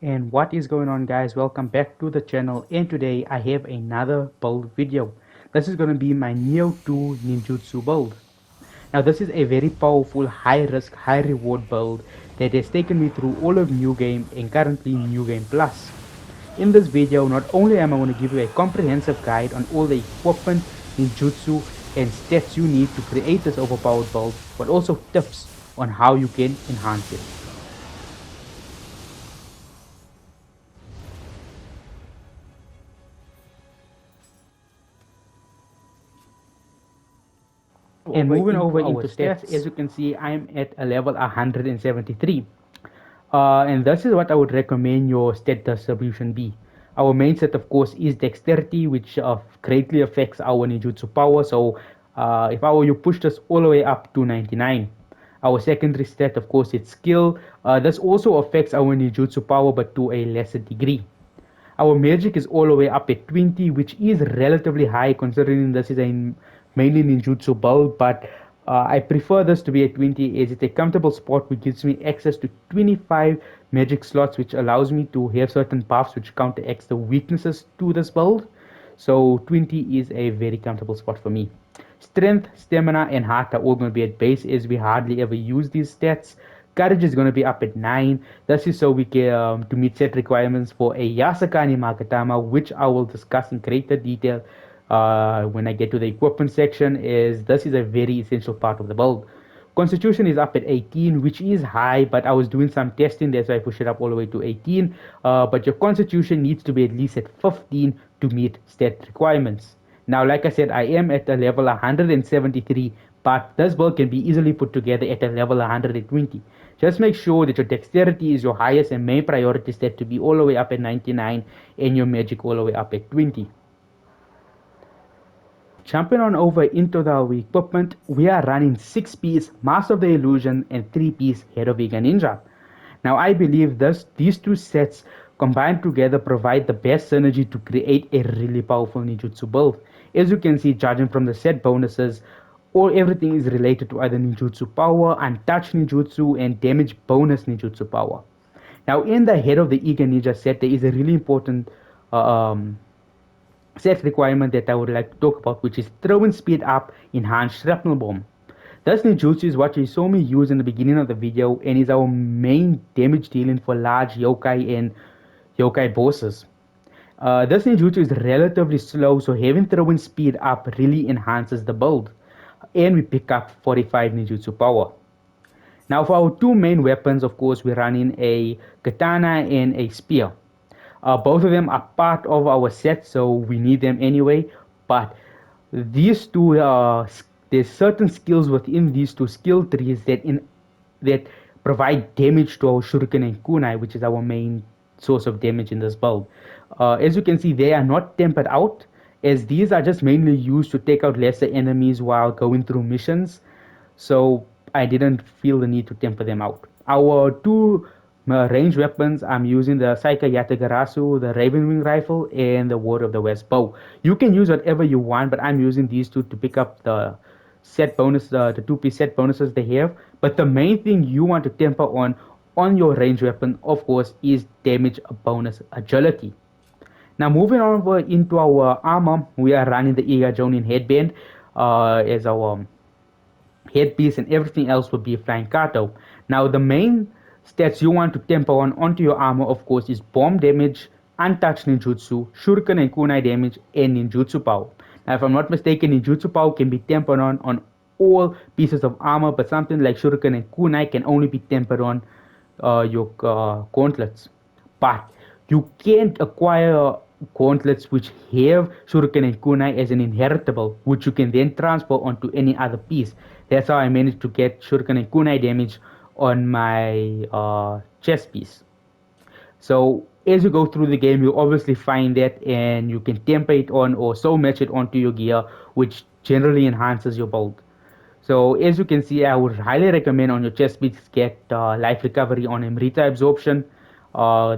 And what is going on, guys? Welcome back to the channel, and today I have another build video. This is going to be my Neo 2 Ninjutsu build. Now this is a very powerful, high risk, high reward build that has taken me through all of New Game and currently New Game Plus. In this video, not only am I going to give you a comprehensive guide on all the equipment, ninjutsu and stats you need to create this overpowered build, but also tips on how you can enhance it. And moving over into stats, as you can see, I'm at a level 173. And this is what I would recommend your stat distribution be. Our main set, of course, is dexterity, which greatly affects our ninjutsu power. So if I were you, push this all the way up to 99. Our secondary stat, of course, is skill. This also affects our ninjutsu power, but to a lesser degree. Our magic is all the way up at 20, which is relatively high considering this is a mainly ninjutsu build, but I prefer this to be at 20 as it's a comfortable spot which gives me access to 25 magic slots, which allows me to have certain buffs which counteracts the weaknesses to this build. So 20 is a very comfortable spot for me. Strength, stamina, and heart are all going to be at base as we hardly ever use these stats. Courage is going to be up at 9. This is so we can to meet set requirements for a Yasakani Makatama, which I will discuss in greater detail when I get to the equipment section, as this is a very essential part of the build. Constitution is up at 18, which is high, but I was doing some testing, that's why I pushed it up all the way to 18. But your constitution needs to be at least at 15 to meet stat requirements. Now, like I said, I am at a level 173, but this build can be easily put together at a level 120. Just make sure that your dexterity is your highest and main priority stat to be all the way up at 99 and your magic all the way up at 20. Jumping on over into the equipment, we are running 6-piece Master of the Illusion and 3-piece Head of Eager Ninja. Now I believe these two sets combined together provide the best synergy to create a really powerful ninjutsu build. As you can see, judging from the set bonuses, everything is related to either ninjutsu power, untouched ninjutsu, and damage bonus ninjutsu power. Now in the Head of the Eager Ninja set, there is a really important um, set requirement that I would like to talk about, which is throwing speed up enhanced shrapnel bomb. This ninjutsu is what you saw me use in the beginning of the video and is our main damage dealing for large yokai and yokai bosses. This ninjutsu is relatively slow, so having throwing speed up really enhances the build. And we pick up 45 ninjutsu power. Now for our two main weapons, of course, we're running a katana and a spear. Both of them are part of our set, so we need them anyway. But these two, there's certain skills within these two skill trees that provide damage to our shuriken and kunai, which is our main source of damage in this build. As you can see, they are not tempered out, as these are just mainly used to take out lesser enemies while going through missions. So I didn't feel the need to temper them out. Our two range weapons, I'm using the Saika Yatagarasu, the Ravenwing rifle, and the Ward of the West bow. You can use whatever you want, but I'm using these two to pick up the set bonus, the two-piece set bonuses they have. But the main thing you want to temper on your range weapon, of course, is damage bonus agility. Now moving over into our armor, we are running the Iga Jonin headband as our headpiece, and everything else will be flying kato. Now the main stats you want to temper onto your armor, of course, is bomb damage, untouched ninjutsu, shuriken and kunai damage, and ninjutsu power. Now if I'm not mistaken, ninjutsu power can be tempered on all pieces of armor, but something like shuriken and kunai can only be tempered on your gauntlets. But you can't acquire gauntlets which have shuriken and kunai as an inheritable, which you can then transfer onto any other piece. That's how I managed to get shuriken and kunai damage on my chest piece. So as you go through the game, you'll obviously find that, and you can temper it on or so match it onto your gear, which generally enhances your build. So as you can see, I would highly recommend on your chest piece get life recovery on Amrita absorption.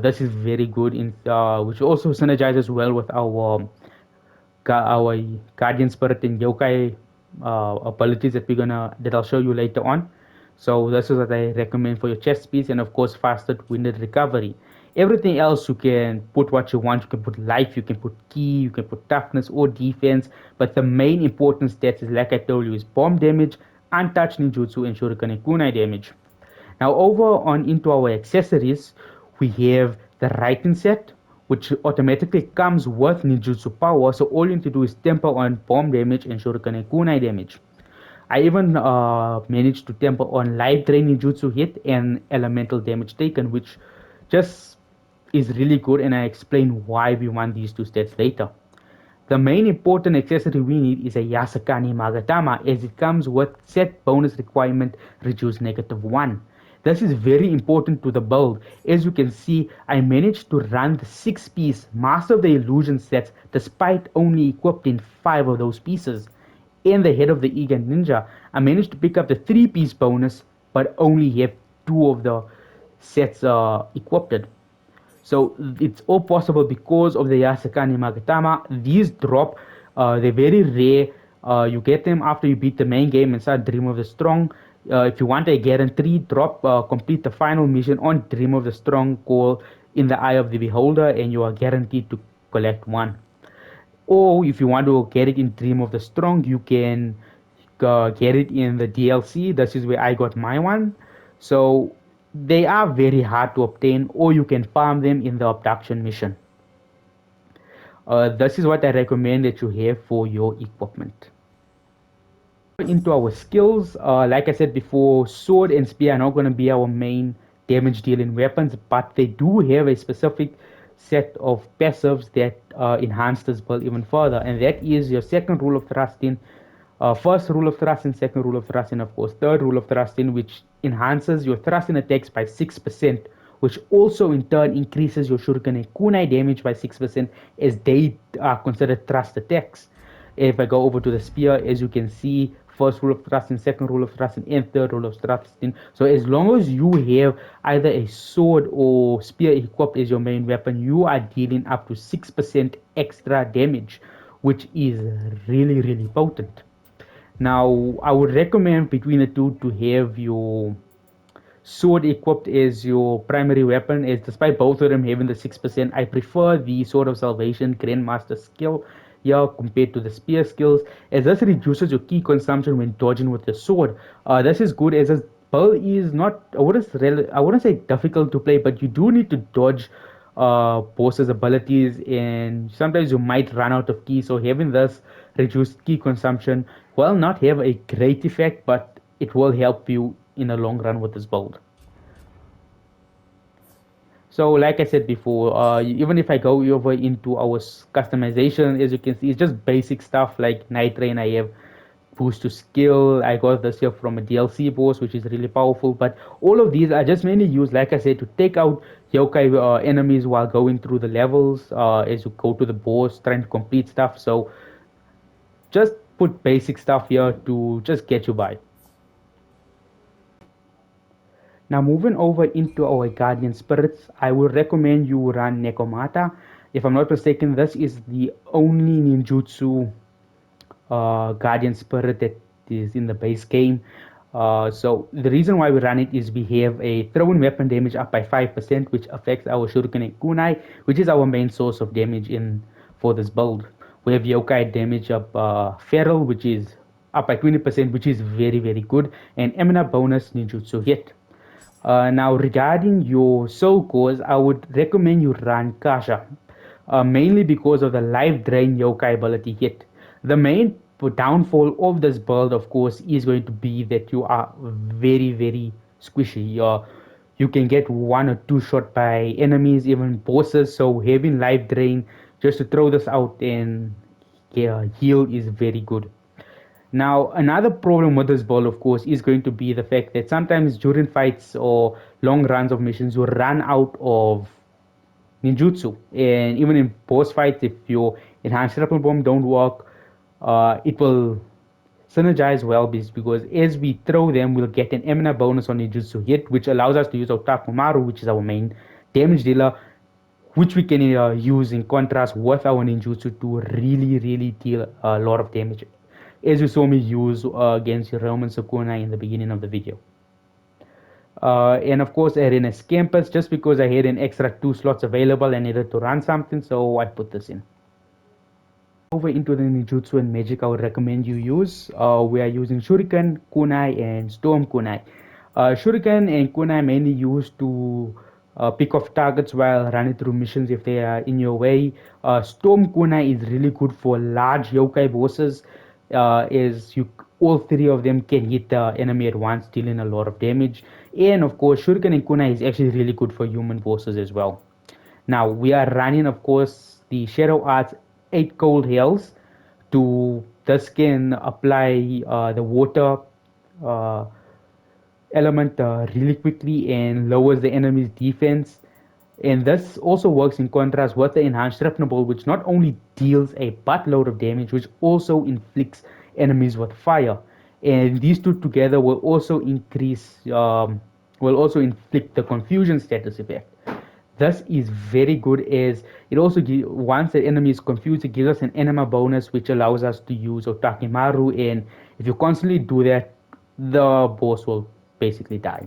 This is very good, which also synergizes well with our guardian spirit and yokai abilities that I'll show you later on. So this is what I recommend for your chest speeds, and of course faster winded recovery. Everything else you can put what you want. You can put life, you can put ki, you can put toughness or defense. But the main important stats is, like I told you, is bomb damage, untouched ninjutsu, and shuriken and kunai damage. Now over on into our accessories, we have the Raiten set, which automatically comes with ninjutsu power. So all you need to do is temper on bomb damage and shuriken and kunai damage. I even managed to temper on life drain ninjutsu hit and elemental damage taken, which just is really good, and I explain why we want these two stats later. The main important accessory we need is a Yasakani Magatama, as it comes with set bonus requirement reduce -1. This is very important to the build. As you can see, I managed to run the 6 piece Master of the Illusion sets despite only equipping 5 of those pieces. In the head of the Eager Ninja, I managed to pick up the 3 piece bonus but only have 2 of the sets equipped. So it's all possible because of the Yasakani Magatama. These drop, they're very rare. You get them after you beat the main game and start Dream of the Strong. If you want a guarantee drop, complete the final mission on Dream of the Strong call in the Eye of the Beholder, and you are guaranteed to collect one. Or if you want to get it in Dream of the Strong, you can get it in the DLC. This is where I got my one. So they are very hard to obtain, or you can farm them in the abduction mission. This is what I recommend that you have for your equipment. Into our skills, like I said before, sword and spear are not going to be our main damage dealing weapons, but they do have a specific set of passives that enhance this build even further, and that is your second rule of thrusting, first rule of thrusting, second rule of thrusting, of course, third rule of thrusting, which enhances your thrusting attacks by 6%, which also in turn increases your shuriken and kunai damage by 6%, as they are considered thrust attacks. If I go over to the spear, as you can see, first rule of thrusting, second rule of thrusting, and third rule of thrusting. So as long as you have either a sword or spear equipped as your main weapon, you are dealing up to 6% extra damage, which is really, really potent. Now, I would recommend between the two to have your sword equipped as your primary weapon, as despite both of them having the 6%, I prefer the Sword of Salvation Grandmaster skill here compared to the spear skills, as this reduces your key consumption when dodging with the sword. This is good as a build is not, I wouldn't say difficult to play, but you do need to dodge bosses' abilities, and sometimes you might run out of keys. So having this reduced key consumption will not have a great effect, but it will help you in the long run with this build. So like I said before, even if I go over into our customization, as you can see, it's just basic stuff like Night Rain. I have boost to skill. I got this here from a DLC boss, which is really powerful. But all of these are just mainly used, like I said, to take out yokai enemies while going through the levels, as you go to the boss, trying to complete stuff. So just put basic stuff here to just get you by. Now moving over into our guardian spirits, I would recommend you run Nekomata. If I'm not mistaken, this is the only ninjutsu guardian spirit that is in the base game. So the reason why we run it is we have a thrown weapon damage up by 5%, which affects our shuriken and kunai, which is our main source of damage in for this build. We have yokai damage up feral, which is up by 20%, which is very, very good, and Emina bonus ninjutsu hit. Now, regarding your soul cores, I would recommend you run Kasha, mainly because of the life drain yokai ability hit. The main downfall of this build, of course, is going to be that you are very, very squishy. You can get one or two shot by enemies, even bosses. So having life drain just to throw this out and heal is very good. Now, another problem with this ball, of course, is going to be the fact that sometimes during fights or long runs of missions, you run out of ninjutsu. And even in boss fights, if your enhanced triple bomb don't work, it will synergize well because as we throw them, we'll get an Emina bonus on ninjutsu hit, which allows us to use our Takumaru, which is our main damage dealer, which we can use in contrast with our ninjutsu to really, really deal a lot of damage, as you saw me use against Roman Sukuna in the beginning of the video. And of course, I ran as campus just because I had an extra 2 slots available and needed to run something, so I put this in. Over into the ninjutsu and magic I would recommend you use. We are using shuriken, kunai, and storm kunai. Shuriken and kunai mainly used to pick off targets while running through missions if they are in your way. Storm kunai is really good for large yokai bosses, as you all three of them can hit the enemy at once, dealing a lot of damage. And of course, shuriken and kunai is actually really good for human bosses as well. Now we are running, of course, the Shadow Arts 8 Cold Hells. To this can apply the water uh, element really quickly and lowers the enemy's defense. And this also works in contrast with the enhanced Shrapnel, which not only deals a buttload of damage, which also inflicts enemies with fire. And these two together will also will also inflict the confusion status effect. This is very good as it also once the enemy is confused, it gives us an enema bonus which allows us to use Otakimaru, and if you constantly do that, the boss will basically die.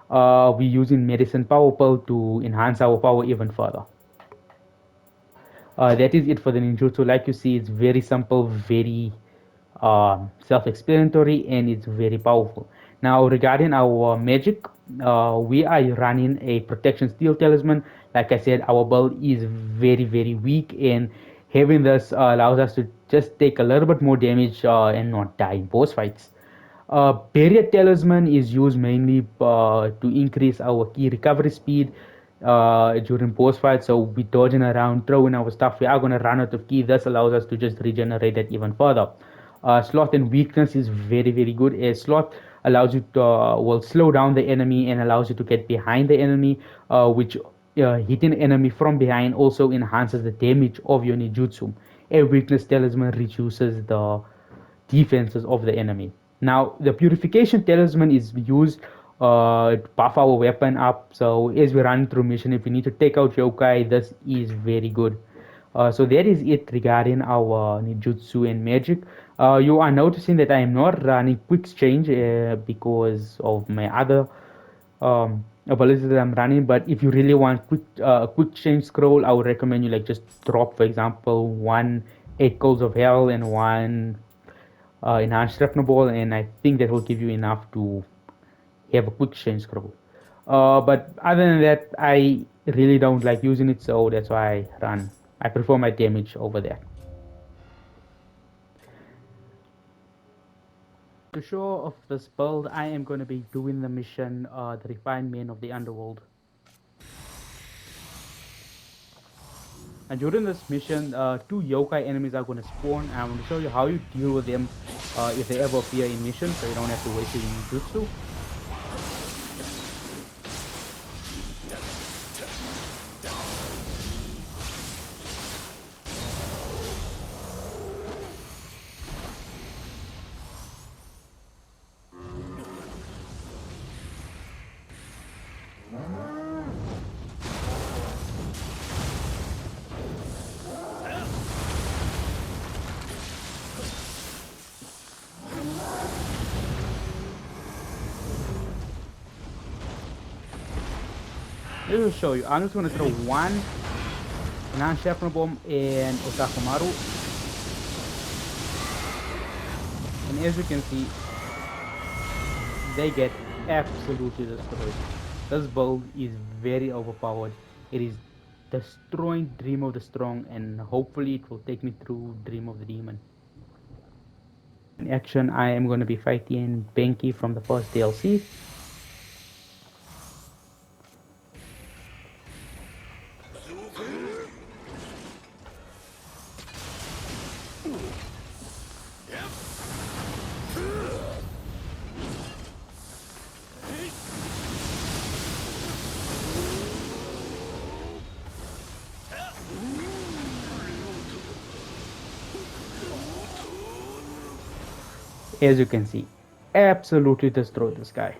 We're using medicine power pill to enhance our power even further. That is it for the ninjutsu. Like you see, it's very simple, very self-explanatory, and it's very powerful. Now, regarding our magic, we are running a protection steel talisman. Like I said, our build is very weak, and having this allows us to just take a little bit more damage and not die in boss fights. Barrier talisman is used mainly to increase our key recovery speed during boss fights. So we dodging around, throwing our stuff. We are going to run out of key. This allows us to just regenerate it even further. Sloth and weakness is very good. As sloth allows you to will slow down the enemy and allows you to get behind the enemy, which hitting the enemy from behind also enhances the damage of your ninjutsu. A weakness talisman reduces the defenses of the enemy. Now, the purification talisman is used to buff our weapon up. So, as we run through mission, if we need to take out yokai, this is very good. So that is it regarding our ninjutsu and magic. You are noticing that I am not running quick exchange because of my other abilities that I'm running. But if you really want quick change scroll, I would recommend you like just drop, for example, one 8 coals of hell and one enhanced repnable, and I think that will give you enough to have a quick change scroll. But other than that, I really don't like using it, so that's why I run. I prefer my damage over there. To show off this build, I am going to be doing the mission, the refinement of the underworld. And during this mission, 2 yokai enemies are going to spawn. I'm going to show you how you deal with them if they ever appear in missions, so you don't have to waste your ninjutsu. This will show you. I'm just going to throw one non-sharpener bomb and Otakumaru. And as you can see, they get absolutely destroyed. This build is very overpowered. It is destroying Dream of the Strong, and hopefully it will take me through Dream of the Demon. In action, I am going to be fighting Benki from the first DLC. As you can see, absolutely destroyed this guy.